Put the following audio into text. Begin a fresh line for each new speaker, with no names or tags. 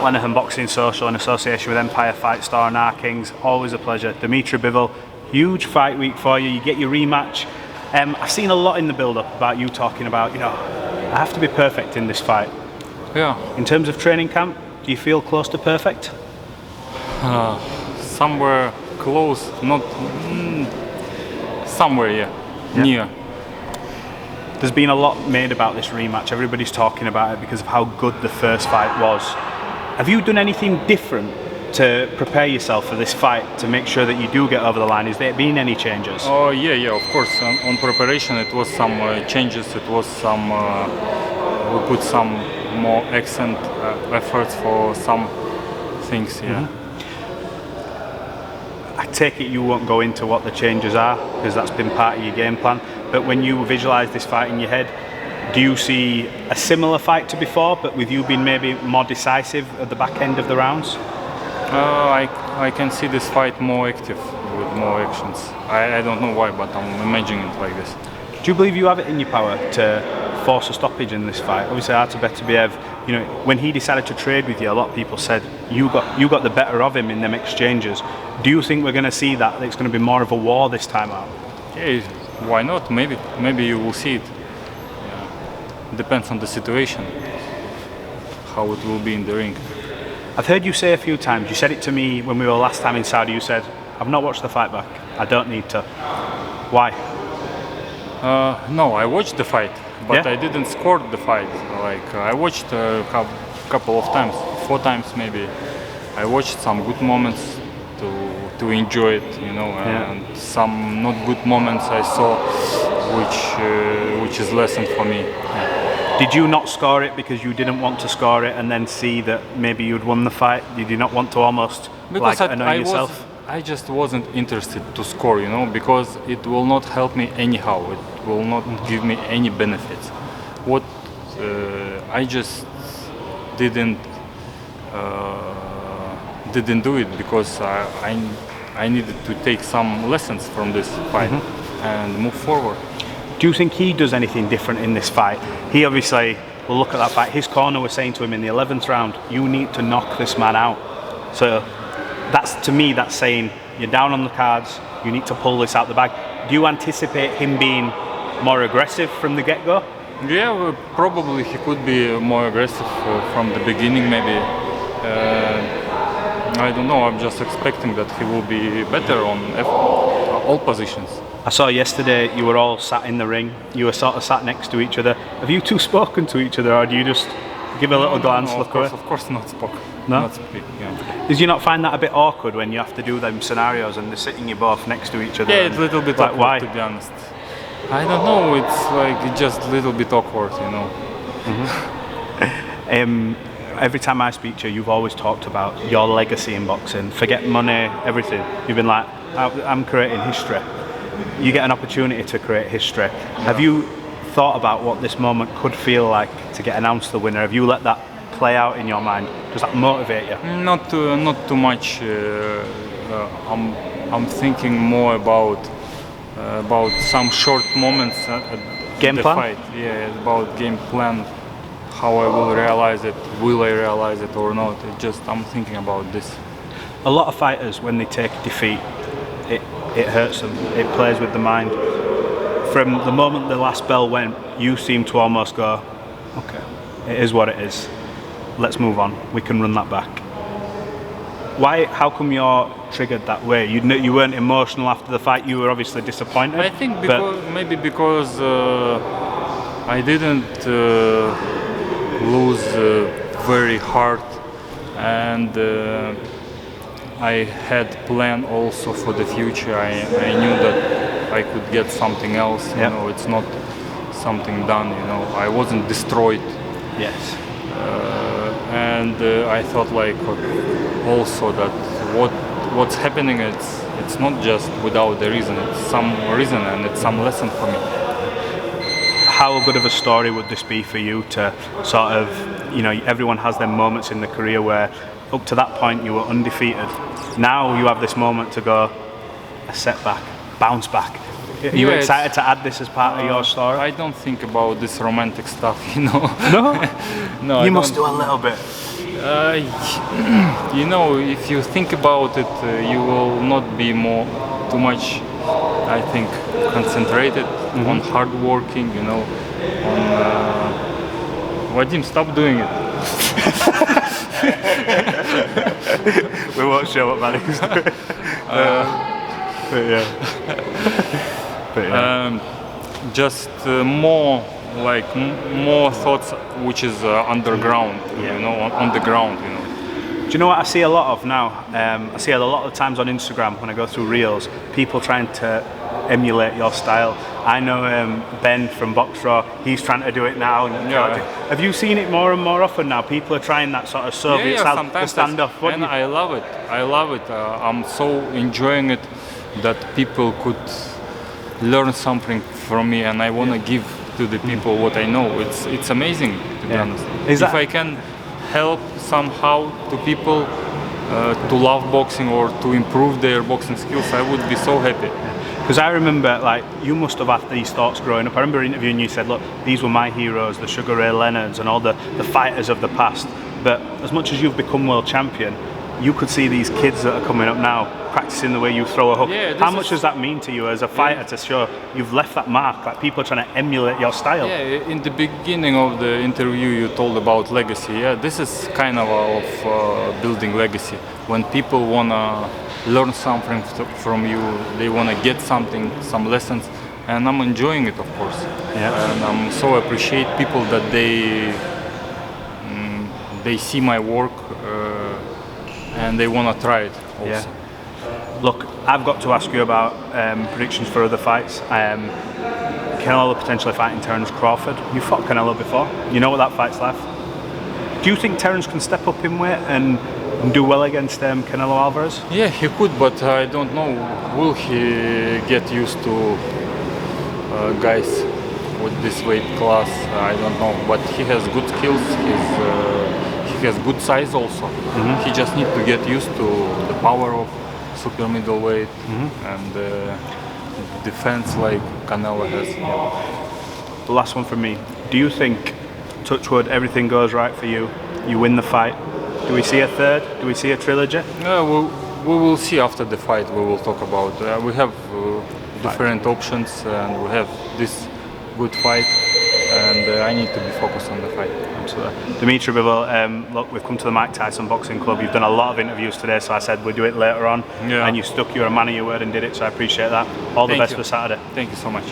Lenihan Boxing Social in association with Empire Fight Store and Our Kings. Always a pleasure. Dmitry Bivol, huge fight week for you. You get your rematch. I've seen a lot in the build-up about you talking about, I have to be perfect in this fight.
Yeah.
In terms of training camp, do you feel close to perfect?
Somewhere close, not somewhere, yeah, near.
There's been a lot made about this rematch. Everybody's talking about it because of how good the first fight was. Have you done anything different to prepare yourself for this fight to make sure that you do get over the line? Has there been any changes?
Oh yeah, of course. On preparation, it was some changes. It was some we put some more accent efforts for some things. Yeah.
Mm-hmm. I take it you won't go into what the changes are because that's been part of your game plan. But when you visualise this fight in your head, do you see a similar fight to before, but with you being maybe more decisive at the back end of the rounds?
I can see this fight more active with more actions. I don't know why, but I'm imagining it like this.
Do you believe you have it in your power to force a stoppage in this fight? Obviously, Artur Beterbiev, when he decided to trade with you, a lot of people said you got the better of him in them exchanges. Do you think we're going to see that it's going to be more of a war this time out?
Yeah, why not? Maybe you will see it. Yeah. Depends on the situation, how it will be in the ring.
I've heard you say a few times, you said it to me when we were last time in Saudi, you said, I've not watched the fight back, I don't need to. Why?
No, I watched the fight, but
yeah?
I didn't score the fight. I watched a couple of times, 4 times maybe. I watched some good moments to enjoy it, and some not good moments I saw, which is lesson for me. Yeah.
Did you not score it because you didn't want to score it and then see that maybe you'd won the fight? Did you not want to almost annoy yourself?
I just wasn't interested to score, because it will not help me anyhow. It will not give me any benefits. What I just didn't do it because I needed to take some lessons from this fight and move forward.
Do you think he does anything different in this fight? He obviously will look at that fight. His corner was saying to him in the 11th round, you need to knock this man out. So that's saying you're down on the cards, you need to pull this out the bag. Do you anticipate him being more aggressive from the get-go?
Yeah, well, probably he could be more aggressive from the beginning maybe. I don't know, I'm just expecting that he will be better on all positions.
I saw yesterday you were all sat in the ring, you were sort of sat next to each other. Have you two spoken to each other or do you just give a little glance, look away?
Of course not spoken.
No?
Not speak, yeah.
Did you not find that a bit awkward when you have to do them scenarios and they're sitting you both next to each other?
Yeah, it's a little bit awkward,
why?
To be honest. I don't know, it's just a little bit awkward,
Every time I speak to you, you've always talked about your legacy in boxing. Forget money, everything. You've been like, I'm creating history. You get an opportunity to create history. Yeah. Have you thought about what this moment could feel like to get announced the winner? Have you let that play out in your mind? Does that motivate you?
Not too much. I'm thinking more about some short moments at
game
the
plan?
Fight. Yeah, about game plan. How I will realize it. Will I realize it or not? I'm thinking about this.
A lot of fighters, when they take defeat, it hurts them. It plays with the mind. From the moment the last bell went, you seem to almost go, okay, it is what it is. Let's move on. We can run that back. Why? How come you're triggered that way? You weren't emotional after the fight. You were obviously disappointed.
I think because I didn't lose very hard, and I had plan also for the future. I knew that I could get something else. It's not something done. I wasn't destroyed.
Yes.
And I thought also that what's happening, it's not just without the reason. It's some reason and it's some lesson for me.
How good of a story would this be for you to sort of, everyone has their moments in the career where up to that point you were undefeated. Now you have this moment to go, a setback, bounce back. Are you excited to add this as part of your story?
I don't think about this romantic stuff,
No? No, you must do a little bit.
You know, if you think about it, you will not be too much, I think, concentrated on hard working, you know, on Vadim, stop doing it.
We won't show what Malik's doing. But yeah. But yeah.
Just more like more thoughts which is underground, you know, on the ground, you know.
Do you know what I see a lot of now? I see it a lot of times on Instagram when I go through reels, people trying to emulate your style. I know Ben from Box Raw, he's trying to do it now. And have you seen it more and more often now? People are trying that sort of Soviet style, the standoff.
And I love it. I love it. I'm so enjoying it that people could learn something from me, and I want to give to the people what I know. It's amazing, to be honest. If I can help somehow to people to love boxing or to improve their boxing skills, I would be so happy.
Because I remember, like, you must have had these thoughts growing up. I remember interviewing you, said, look, these were my heroes, the Sugar Ray Leonards and all the fighters of the past. But as much as you've become world champion, you could see these kids that are coming up now practicing the way you throw a hook. How much does that mean to you as a fighter to show you've left that mark, like people are trying to emulate your style?
Yeah, in the beginning of the interview you told about legacy. Yeah, this is kind of building legacy. When people want to learn something from you, they want to get something, some lessons, and I'm enjoying it, of course.
Yeah.
And I'm so appreciate people that they see my work and they want to try it also.
Yeah. Look, I've got to ask you about predictions for other fights. Canelo potentially fighting Terence Crawford. You fought Canelo before. You know what that fight's like. Do you think Terence can step up in weight and do well against Canelo Alvarez?
Yeah, he could, but I don't know. Will he get used to guys with this weight class? I don't know. But he has good skills. He has good size also. He just needs to get used to the power of super middleweight and defense like Canelo has. Yeah.
The last one from me. Do you think, touch wood, everything goes right for you, you win the fight? Do we see a third? Do we see a trilogy?
We will see after the fight. We will talk about. We have different options, and we have this good fight, and I need to be focused on the fight.
Absolutely. Dmitry Bivol, look, we've come to the Mike Tyson Boxing Club. You've done a lot of interviews today, so I said we'd do it later on.
Yeah.
And you stuck, you're a man of your word and did it, so I appreciate that. All the best for Saturday.
Thank you so much.